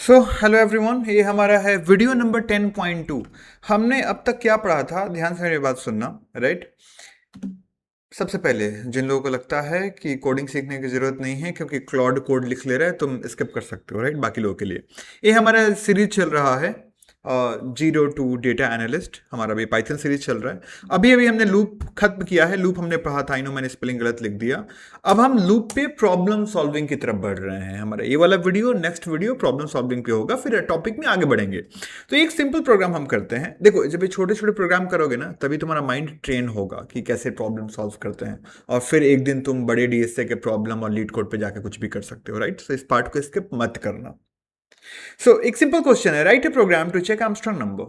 Hello everyone, ये हमारा है वीडियो नंबर 10.2। हमने अब तक क्या पढ़ा था, ध्यान से मेरी बात सुनना। राइट। सबसे पहले जिन लोगों को लगता है कि कोडिंग सीखने की जरूरत नहीं है क्योंकि क्लॉड कोड लिख ले रहा है, तुम स्किप कर सकते हो। राइट, बाकी लोगों के लिए ये हमारा सीरीज चल रहा है। 0 to डेटा एनालिस्ट हमारा भी पाइथन सीरीज चल रहा है। अभी अभी हमने लूप खत्म किया है। लूप हमने पढ़ा था, मैंने स्पेलिंग गलत लिख दिया। अब हम लूप पे प्रॉब्लम सॉल्विंग की तरफ बढ़ रहे हैं। हमारा ये वाला video, next video problem solving पे होगा, फिर टॉपिक में आगे बढ़ेंगे। तो एक सिंपल प्रोग्राम हम करते हैं। देखो, जब ये छोटे छोटे प्रोग्राम करोगे ना, तभी तुम्हारा माइंड ट्रेन होगा कि कैसे प्रॉब्लम सॉल्व करते हैं। और फिर एक दिन तुम बड़े डीएसए के प्रॉब्लम और लीड कोड पे जाके कुछ भी कर सकते हो। राइट, सो इस पार्ट को स्किप मत करना। सो एक सिंपल क्वेश्चन है, write a program to check Armstrong number.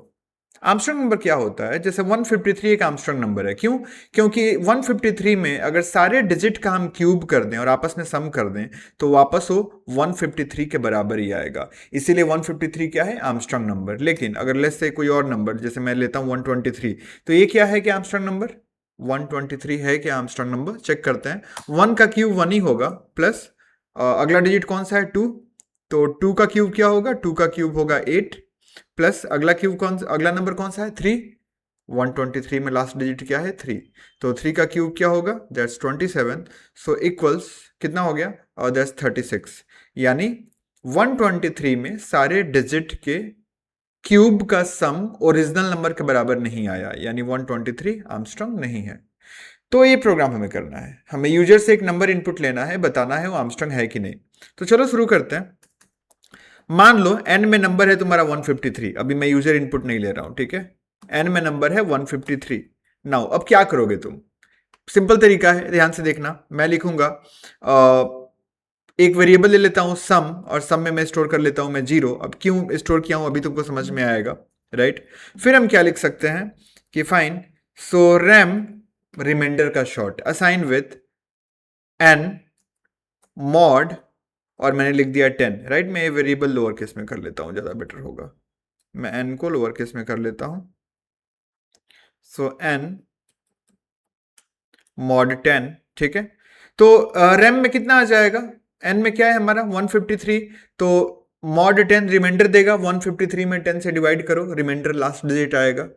Armstrong number क्या होता है? जैसे 153 एक आर्मस्ट्रांग नंबर है। क्यों? क्योंकि 153 में अगर सारे डिजिट का हम क्यूब कर दें और आपस में सम कर दें तो वापस वो 153 के बराबर ही आएगा। इसीलिए 153 क्या है? Armstrong number. लेकिन अगर लेट्स से कोई और नंबर, जैसे मैं लेता हूं 123, तो ये क्या है कि आर्मस्ट्रांग नंबर 123 है कि आर्मस्ट्रांग नंबर? चेक करते हैं। 1 का क्यूब 1 ही होगा, प्लस अगला डिजिट कौन सा है? 2। तो 2 का क्यूब क्या होगा? 2 का क्यूब होगा 8, प्लस अगला क्यूब अगला नंबर कौन सा है? 3। 123 में लास्ट डिजिट क्या है? 3। तो 3 का क्यूब क्या होगा? दैट्स 27। सो इक्वल्स कितना हो गया? और दैट्स 36। यानी 123 में सारे डिजिट के क्यूब का सम ओरिजिनल नंबर के बराबर नहीं आया, यानी 123 आर्मस्ट्रांग नहीं है। तो ये प्रोग्राम हमें करना है। हमें यूजर से एक नंबर इनपुट लेना है, बताना है वो आर्मस्ट्रांग है कि नहीं। तो चलो शुरू करते हैं। मान लो n में नंबर है तुम्हारा 153। अभी मैं यूजर इनपुट नहीं ले रहा हूं, ठीक है? n में नंबर है 153। नाउ अब क्या करोगे तुम? सिंपल तरीका है, ध्यान से देखना। मैं लिखूंगा एक वेरिएबल ले लेता हूं सम, और सम में मैं स्टोर कर लेता हूं मैं 0। अब क्यों स्टोर किया हूं अभी तुमको समझ में आएगा। राइट। फिर हम क्या लिख सकते हैं कि फाइन सो रैम रिमाइंडर का short assign with n mod, और मैंने लिख दिया 10। राइट, मैं ये वेरिएबल लोअर केस में कर लेता हूं, ज्यादा बेटर होगा। मैं n को लोअर केस में कर लेता हूं। सो n मॉड 10, ठीक है? तो रैम में कितना आ जाएगा? n में क्या है हमारा? 153। तो मॉड 10 रिमाइंडर देगा। 153 में 10 से डिवाइड करो, रिमाइंडर लास्ट डिजिट आएगा।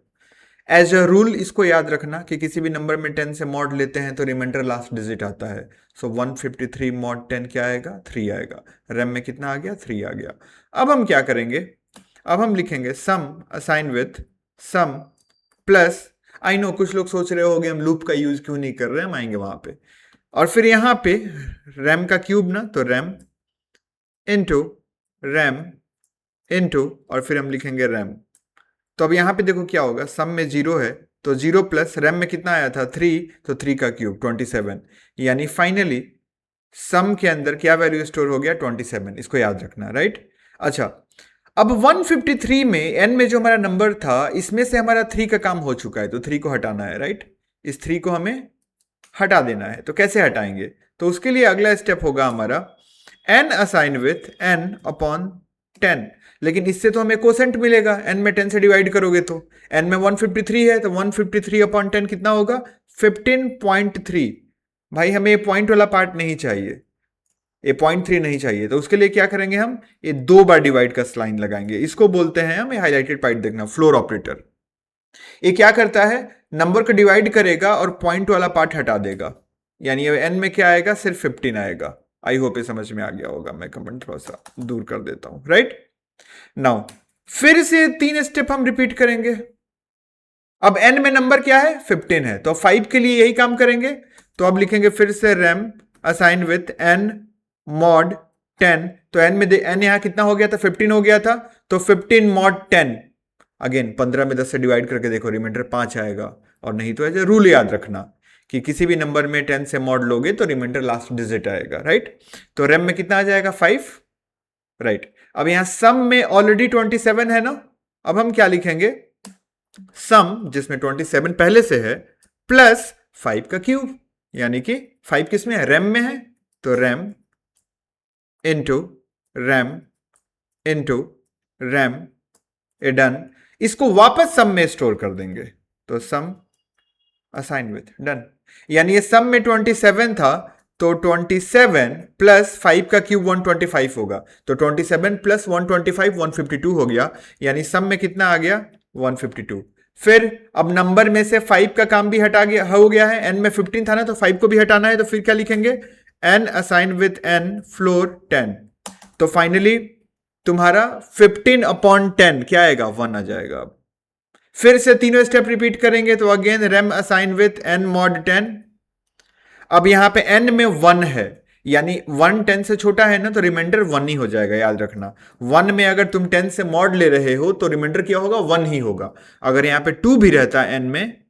एज अ रूल इसको याद रखना कि किसी भी नंबर में 10 से मॉड लेते हैं तो रिमाइंडर लास्ट डिजिट आता है। सो 153 मॉड 10 क्या आएगा? 3 आएगा। रैम में कितना आ गया? 3 आ गया। अब हम क्या करेंगे? अब हम लिखेंगे sum assign with sum plus, I know कुछ लोग सोच रहे होंगे हम लूप का यूज क्यों नहीं कर रहे हैं, हम आएंगे वहां पे। और फिर यहां पे रैम का क्यूब ना, तो रैम इंटू रैम इंटू, और फिर हम लिखेंगे रैम। तो अब यहां पे देखो क्या होगा, सम में 0 है तो 0 प्लस रैम में कितना आया था? 3। तो 3 का क्यूब 27। यानी फाइनली सम के अंदर क्या वैल्यू स्टोर हो गया? 27। इसको याद रखना। राइट। अच्छा, अब 153 में n में जो हमारा नंबर था, इसमें से हमारा 3 का काम हो चुका है, तो 3 को हटाना है। राइट, इस 3 को हमें हटा देना है। तो कैसे हटाएंगे? तो उसके लिए अगला स्टेप होगा हमारा n assign with n upon 10। लेकिन इससे तो हमें कोसेंट मिलेगा, n में 10 से डिवाइड करोगे तो। n में 153 है तो 153 अपॉन 10 कितना होगा? 15.3। भाई हमें ये पॉइंट वाला पार्ट नहीं चाहिए, ये 0.3 नहीं चाहिए। तो उसके लिए क्या करेंगे हम? ये 2 बार डिवाइड का लाइन लगाएंगे। इसको बोलते हैं हम, हाईलाइटेड पार्ट देखना, फ्लोर ऑपरेटर। ये क्या करता है? नंबर को डिवाइड करेगा और पॉइंट वाला पार्ट हटा देगा। यानी एन में क्या आएगा? सिर्फ 15 आएगा। आई होप ये समझ में आ गया होगा। मैं कमेंट थोड़ा सा दूर कर देता हूं। राइट नाउ फिर से 3 स्टेप हम रिपीट करेंगे। अब n में नंबर क्या है? 15 है, तो 5 के लिए यही काम करेंगे। तो अब लिखेंगे फिर से RAM assign with n mod 10। तो n में n यहां कितना हो गया था? 15 हो गया था, तो 15 मॉड 10। अगेन 15 में 10 से डिवाइड करके देखो, रिमाइंडर 5 आएगा। और नहीं तो ऐसे रूल याद रखना कि किसी भी नंबर में 10 से मॉड लोगे तो रिमाइंडर लास्ट डिजिट आएगा। राइट, तो रैम में कितना आ जाएगा? 5। राइट, अब यहां सम में ऑलरेडी 27 है ना। अब हम क्या लिखेंगे? सम जिसमें 27 पहले से है प्लस 5 का क्यूब, यानी कि 5 किस में है? रैम में है, तो rem into rem into rem a done. इसको वापस सम में स्टोर कर देंगे, तो सम असाइन विथ डन। यानी ये सम में 27 था तो 27 प्लस 5 का क्यूब 125 होगा, तो 27 प्लस 125 152 हो गया, यानी सम में कितना आ गया 152। फिर अब नंबर में से 5 का काम भी हटा गया हो गया है, n में 15 था ना, तो 5 को भी हटाना है, तो फिर क्या लिखेंगे n assign with n floor 10। तो फाइनली तुम्हारा 15/10 क्या आएगा 1 आ जाएगा। अब फिर से तीनों स्टेप रिपीट करेंगे, तो again rem assign with n mod 10। अब यहां पे n में 1 है, यानी 1 10 से छोटा है ना, तो रिमाइंडर 1 ही हो जाएगा, याद रखना। 1 में अगर तुम 10 से मॉड ले रहे हो तो रिमाइंडर क्या होगा 1 ही होगा। अगर यहां पे 2 भी रहता है n में,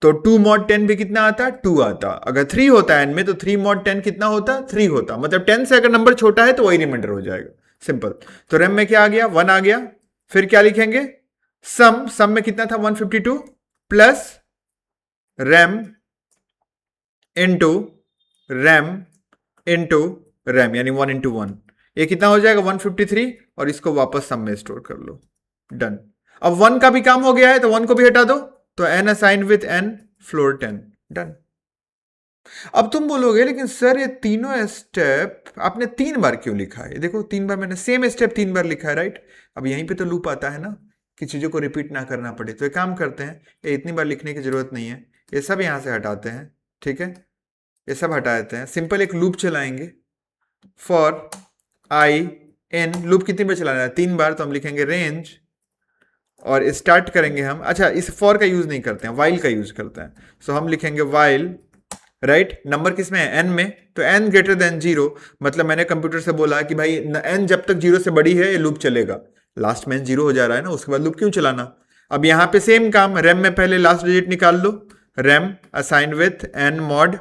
तो 2 mod 10 भी कितना आता 2 आता। अगर 3 होता है n में, तो 3 mod 10 कितना होता 3 होता। मतलब 10 से अगर नंबर छोटा है तो वही रिमाइंडर हो जाएगा, सिंपल। तो रैम में क्या आ गया 1 आ गया। फिर क्या लिखेंगे सम में कितना था 152 plus RAM into rem into RAM, यानी 1 इंटू 1, ये कितना हो जाएगा 153, और इसको वापस सम में स्टोर कर लो, डन। अब 1 का भी काम हो गया है, तो 1 को भी हटा दो, तो n assign with n floor 10, done. अब तुम बोलोगे लेकिन सर ये तीनों स्टेप आपने 3 बार क्यों लिखा है? देखो 3 बार मैंने सेम स्टेप 3 बार लिखा है, राइट। अब यहीं पे तो लूप आता है ना, कि चीजों को रिपीट ना करना पड़े। तो एक काम करते हैं, ये इतनी बार लिखने की जरूरत नहीं है, ये सब यहां से हटाते हैं, ठीक है, ये सब हटा देते हैं। सिंपल एक लूप चलाएंगे, फॉर आई इन, लूप कितनी बार चलाना है 3 बार, तो हम लिखेंगे रेंज, और स्टार्ट करेंगे हम, अच्छा इस फॉर का यूज नहीं करते हैं, वाइल का यूज करते हैं। सो हम लिखेंगे वाइल, राइट, नंबर किस में है n में, तो n ग्रेटर देन 0, मतलब मैंने कंप्यूटर से बोला कि भाई n जब तक 0 से बड़ी है ये लूप चलेगा। लास्ट में n 0 हो जा रहा है ना, उसके बाद लूप क्यों चलाना। अब यहां पे सेम काम, रैम में पहले लास्ट डिजिट निकाल लो, rem assign with n mod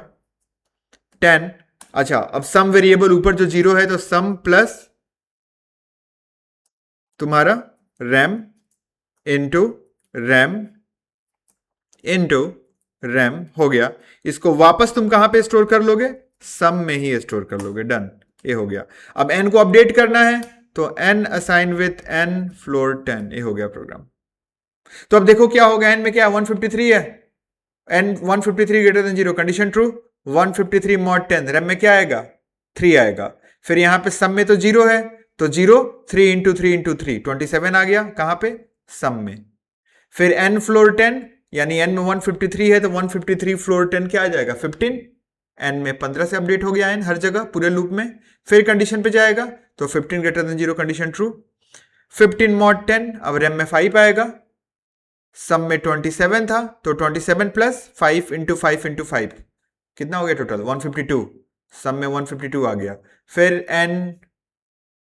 10। अच्छा अब सम वेरिएबल ऊपर जो 0 है, तो सम प्लस तुम्हारा RAM into rem into RAM हो गया। इसको वापस तुम कहां पे स्टोर कर लोगे, सम में ही स्टोर कर लोगे, डन, ये हो गया। अब n को अपडेट करना है, तो n assign with n floor 10, ये हो गया प्रोग्राम। तो अब देखो क्या होगा, n में क्या 153 है, n 153 greater than 0, condition true, 153 mod 10, RAM में क्या आएगा 3 आएगा। फिर यहां पे सम में तो 0 है, तो 0 3 इंटू 3 इंटू 3 27 आ गया, कहां पे सम में। फिर n फ्लोर 10, यानी n में 153 है, तो 153 फ्लोर 10 क्या आ जाएगा 15, n में 15 से अपडेट हो गया n हर जगह पूरे लूप में। फिर कंडीशन पे जाएगा, तो 15 greater than 0, condition true, 15 mod 10, अब रैम में 5 आएगा, सम में 27 था, तो 27 प्लस 5 इंटू 5 इंटू 5 कितना हो गया टोटल 152, सम में 152 आ गया। फिर n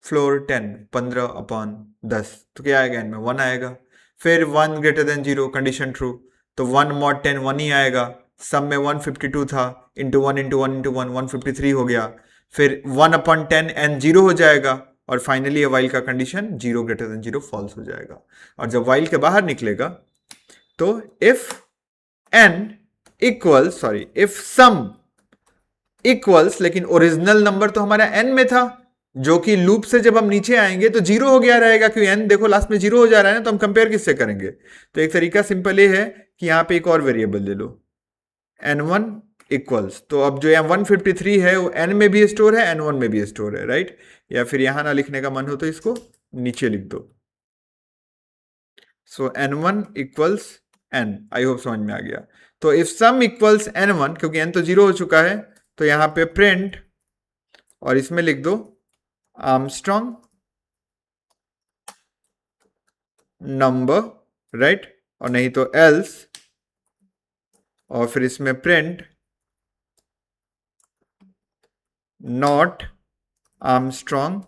फ्लोर 10 15/10, तो क्या आएगा n में 1 आएगा। फिर 1 ग्रेटर देन 0, कंडीशन ट्रू, तो 1 mod 10 1 ही आएगा, सम में 152 था, इंटू 1 इंटू 1 इंटू 1 153 हो गया। फिर 1/10 n 0 हो जाएगा, और फाइनली वाइल का कंडीशन 0 ग्रेटर देन 0 फॉल्स हो जाएगा। और जब वाइल के बाहर निकलेगा, तो if n equals, sorry if some equals, लेकिन ओरिजिनल नंबर तो हमारा n में था, जो कि लूप से जब हम नीचे आएंगे तो 0 हो गया रहेगा, क्योंकि n देखो लास्ट में 0 हो जा रहा है ना, तो हम कंपेयर किससे करेंगे। तो एक तरीका सिंपल ये है कि यहां पे एक और वेरिएबल ले लो, n1 इक्वल्स, तो अब जो 153 है वो n में भी स्टोर है n1 में भी स्टोर है, राइट। या फिर यहां ना लिखने का मन हो तो इसको नीचे लिख दो। सो n1 equals n, I hope समझ में आ गया। तो इफ सम इक्वल्स n1, क्योंकि n तो 0 हो चुका है, तो यहां पे प्रिंट, और इसमें लिख दो आर्मस्ट्रॉन्ग नंबर, राइट, और नहीं तो एल्स, और फिर इसमें print not Armstrong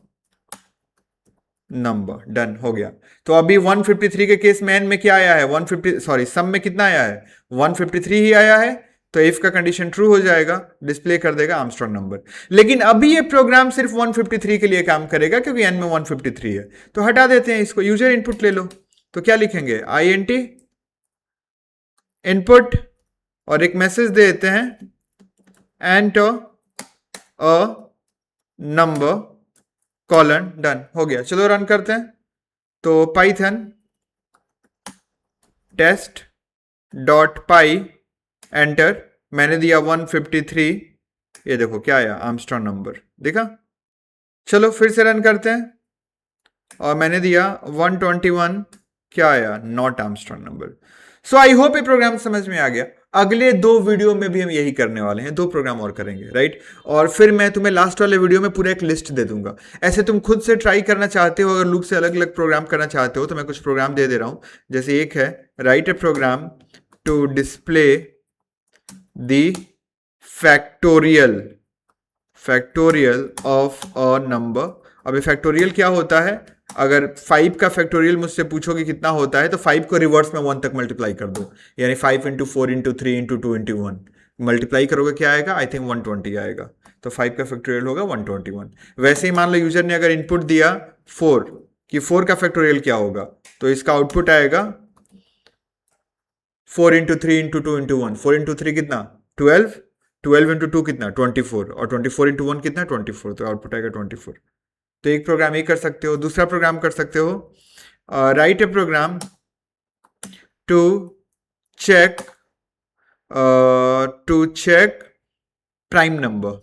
number, done हो गया। तो अभी 153 के केस में n में क्या आया है 150, सॉरी सम में कितना आया है 153 ही आया है, तो इफ का कंडीशन ट्रू हो जाएगा, डिस्प्ले कर देगा आर्मस्ट्रॉन्ग नंबर। लेकिन अभी ये प्रोग्राम सिर्फ 153 के लिए काम करेगा, क्योंकि n में 153 है। तो हटा देते हैं इसको, यूजर इनपुट ले लो, तो क्या लिखेंगे INT इनपुट, और एक मैसेज दे देते हैं enter a number colon, done हो गया। चलो रन करते हैं। तो पाइथन टेस्ट डॉट पाई, एंटर, मैंने दिया 153, ये देखो क्या आया, आर्मस्ट्रॉन्ग नंबर, देखा। चलो फिर से रन करते हैं, और मैंने दिया 121, क्या आया, not Armstrong number. So I hope ये प्रोग्राम समझ में आ गया। अगले 2 वीडियो में भी हम यही करने वाले हैं, 2 प्रोग्राम और करेंगे, राइट। और फिर मैं तुम्हें लास्ट वाले वीडियो में पूरा एक लिस्ट दे दूंगा। ऐसे तुम खुद से ट्राई करना चाहते हो, अगर लूप से अलग अलग प्रोग्राम करना चाहते हो, तो मैं कुछ प्रोग्राम दे रहा हूं। जैसे एक है, write a program to display the factorial factorial of a number. अब ये फैक्टोरियल क्या होता है, अगर 5 का फैक्टोरियल मुझसे पूछोगे कितना होता है, तो 5 को रिवर्स में 1 तक मल्टीप्लाई कर दो, यानी 5 into 4 into 3 into 2 into 1 multiply करोगे, क्या आएगा, आई थिंक 120 आएगा। तो 5 का फैक्टोरियल होगा 121। वैसे ही मान लो यूजर ने अगर इनपुट दिया 4, कि 4 का फैक्टोरियल क्या होगा, तो इसका आउटपुट आएगा 4 इंटू 3 इंटू 2 इंटू 1। 4 इंटू 3 कितना, 12, 12 इंटू 2 कितना, 24, और 24 इंटू 1 कितना, 24, तो आउटपुट आएगा 24। तो एक प्रोग्राम ये कर सकते हो। दूसरा प्रोग्राम कर सकते हो, write a program to check prime number.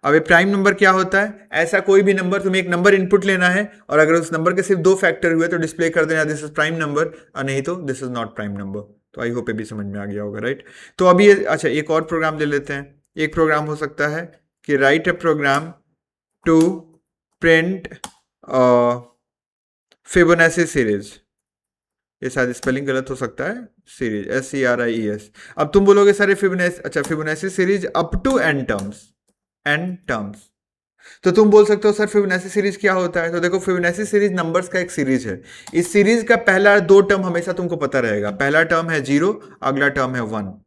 अब ये प्राइम नंबर क्या होता है, ऐसा कोई भी नंबर, तुम्हें एक नंबर इनपुट लेना है, और अगर उस नंबर के सिर्फ 2 फैक्टर हुए तो डिस्प्ले कर देना दिस इज प्राइम नंबर, और नहीं तो this is not prime number. तो आई होप ये भी समझ में आ गया होगा, राइट। तो अभी अच्छा एक और प्रोग्राम ले लेते हैं। एक प्रोग्राम हो सकता है कि write a program to print Fibonacci series. ये शायद स्पेलिंग गलत हो सकता है, सीरीज SERIES। अब तुम बोलोगे sir Fibonacci series up to n terms. तो तुम बोल सकते हो सर फिबोनाची सीरीज क्या होता है। तो देखो फिबोनाची सीरीज नंबर्स का एक सीरीज है। इस सीरीज का पहला 2 टर्म हमेशा तुमको पता रहेगा। पहला टर्म है 0, अगला टर्म है 1।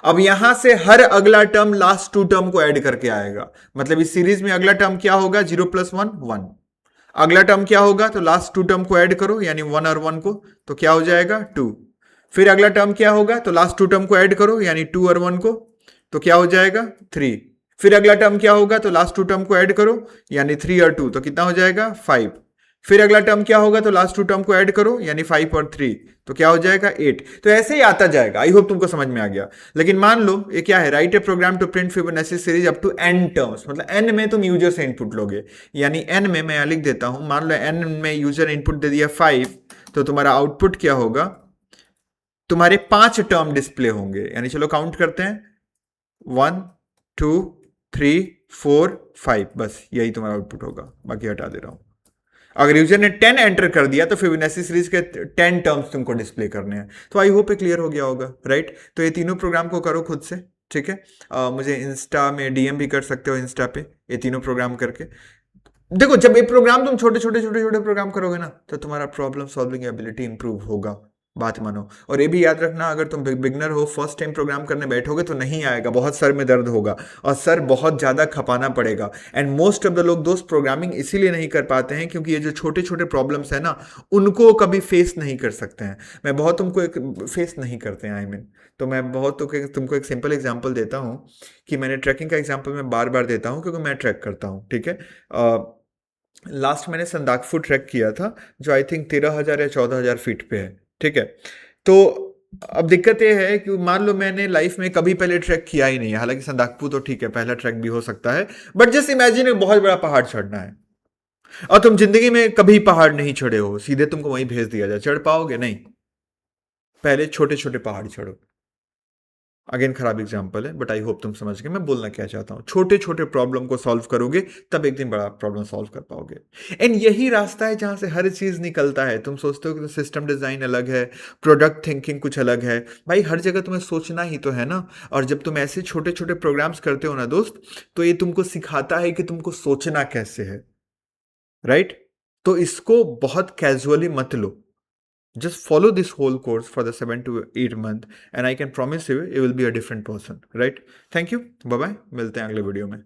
अब यहां से हर अगला टर्म लास्ट 2 टर्म को ऐड करके आएगा। मतलब इस सीरीज में अगला टर्म क्या होगा, 0 + 1 1। अगला टर्म क्या होगा, तो लास्ट 2 टर्म को ऐड करो, यानी 1 और 1 को, तो क्या हो जाएगा 2। फिर अगला टर्म क्या होगा, तो लास्ट 2 टर्म को ऐड करो, यानी 2 और 1 को, तो क्या हो जाएगा 3। फिर अगला टर्म क्या होगा, तो लास्ट 2 टर्म को ऐड करो, यानी 3 और 2, तो कितना हो जाएगा 5। फिर अगला टर्म क्या होगा, तो लास्ट 2 टर्म को ऐड करो, यानी 5 और 3, तो क्या हो जाएगा 8। तो ऐसे ही आता जाएगा। आई होप तुमको समझ में आ गया। लेकिन मान लो ये क्या है, write a program to print Fibonacci series up to n terms. मतलब n में तुम यूजर से इनपुट लोगे, यानी n में मैं लिख देता हूं, मान लो n में यूजर इनपुट दे दिया 5, तो तुम्हारा आउटपुट क्या होगा, तुम्हारे 5 टर्म डिस्प्ले होंगे। यानी चलो काउंट करते हैं, 1 2 3 4 5, बस यही तुम्हारा आउटपुट होगा, बाकी हटा दे रहा हूं। अगर यूजर ने 10 एंटर कर दिया तो फिबोनाची सीरीज के 10 टर्म्स तुमको डिस्प्ले करने हैं। तो आई होप ये क्लियर हो गया होगा, राइट। तो ये तीनों प्रोग्राम को करो खुद से, ठीक है। मुझे इंस्टा में DM भी कर सकते हो, इंस्टा पे, ये तीनों प्रोग्राम करके। देखो जब ये प्रोग्राम तुम छोटे छोटे छोटे छोटे प्रोग्राम करोगे ना, तो तुम्हारा प्रॉब्लम सॉल्विंग एबिलिटी इंप्रूव होगा, बात मानो। और ये भी याद रखना, अगर तुम बिगनर हो, फर्स्ट टाइम प्रोग्राम करने बैठोगे तो नहीं आएगा, बहुत सर में दर्द होगा, और सर बहुत ज़्यादा खपाना पड़ेगा। एंड मोस्ट ऑफ द लोग दोस्त प्रोग्रामिंग इसीलिए नहीं कर पाते हैं क्योंकि ये जो छोटे छोटे प्रॉब्लम्स है ना, उनको कभी फेस नहीं कर सकते हैं। मैं बहुत तुमको एक फेस नहीं करते हैं, आई मीन। तो मैं बहुत तुमको एक सिंपल एग्जाम्पल देता हूँ, कि मैंने ट्रैकिंग का एग्जाम्पल मैं बार बार देता हूँ क्योंकि मैं ट्रैक करता हूँ, ठीक है। लास्ट मैंने संदाकफू ट्रैक किया था, जो आई थिंक 13,000 या 14,000 फीट पे है, ठीक है। तो अब दिक्कत ये है कि मान लो मैंने लाइफ में कभी पहले ट्रैक किया ही नहीं है, हालांकि संदाकफू तो ठीक है पहला ट्रैक भी हो सकता है, बट जस्ट इमेजिन एक बहुत बड़ा पहाड़ चढ़ना है, और तुम जिंदगी में कभी पहाड़ नहीं चढ़े हो, सीधे तुमको वहीं भेज दिया जाए, चढ़ पाओगे नहीं। पहले छोटे छोटे पहाड़ चढ़ो। अगेन खराब एग्जाम्पल है, बट आई होप तुम समझ गए मैं बोलना क्या चाहता हूं। छोटे छोटे प्रॉब्लम को सॉल्व करोगे, तब एक दिन बड़ा प्रॉब्लम सॉल्व कर पाओगे। एंड यही रास्ता है जहां से हर चीज निकलता है। तुम सोचते हो कि सिस्टम डिजाइन अलग है, प्रोडक्ट थिंकिंग कुछ अलग है, भाई हर जगह तुम्हें सोचना ही तो है ना। और जब तुम ऐसे छोटे छोटे प्रोग्राम्स करते हो ना दोस्त, तो ये तुमको सिखाता है कि तुमको सोचना कैसे है, राइट। तो इसको बहुत कैजुअली मत लो। Just follow this whole course for the 7 to 8 month, and I can promise you will be a different person, right? Thank you. Bye bye. मिलते हैं अगले वीडियो में।